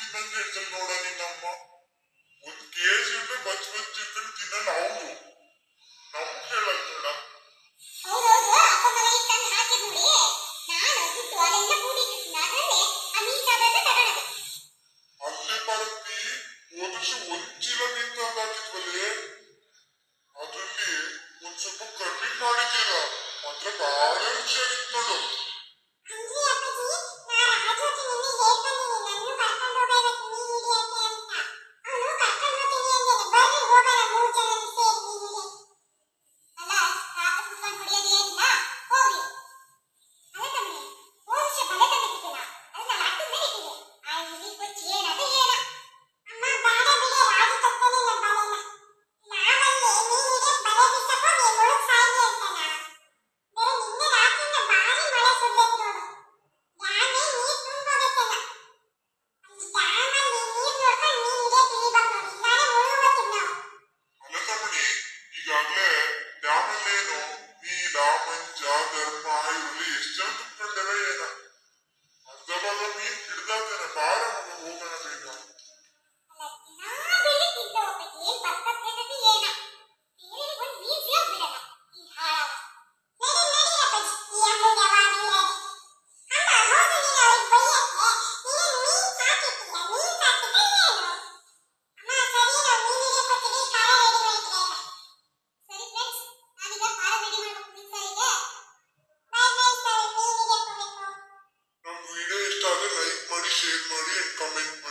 ತಿನ್ನಂಗೆ ಹೇಳ್ತಾರೆ ನೋಡ ನಿನ್ನಮ್ಮ. ಒಂದ್ ಕೆಜಿ ಅಂದ್ರೆ ಬಚ್ ಚಿಕನ್ ತಿನ್ನಲ್ಲ ಅವ್ರು. ನಮ್ಗೆ ಹೇಳಲ್ಲ ನೋಡ. ಅಲ್ಲೇ ಬರ್ತಿ ಹೋದ ವರ್ಷ ಒಂದ್ ಚೀಲ ನಿಂತ ಹಾಕಿದ್ವಲ್ಲೇ, ಅದ್ರಲ್ಲಿ ಒಂದ್ ಸ್ವಲ್ಪ ಕಮ್ಮಿ ಮಾಡಿದ್ದೀರ. ಮಾತ್ರ ಬಹಳ ರುಚಿಯಾಗಿತ್ತು ನೋಡು. ಈಗಾಗ್ಲೇ ಡ್ಯಾಮಲ್ಲೇನು ನೀಲ ಮಂಜ ಧರ್ಮ ಇವರಲ್ಲಿ ಎಷ್ಟು ಜನ ತುಂಬಿಕೊಂಡವೆ ಏನ. ಅರ್ಧ ಭಾಗ ಮೀನ್ ಹಿಡ್ದಾತೇನೆ. ಬಾರ ಮಗ ಹೋಗೋಣ ಬೇಗ. ನಮ್ ವಿಡಿಯೋ ಇಷ್ಟ ಆದ್ರೆ ಲೈಕ್ ಮಾಡಿ, ಶೇರ್ ಮಾಡಿ ಅಂಡ್ ಕಮೆಂಟ್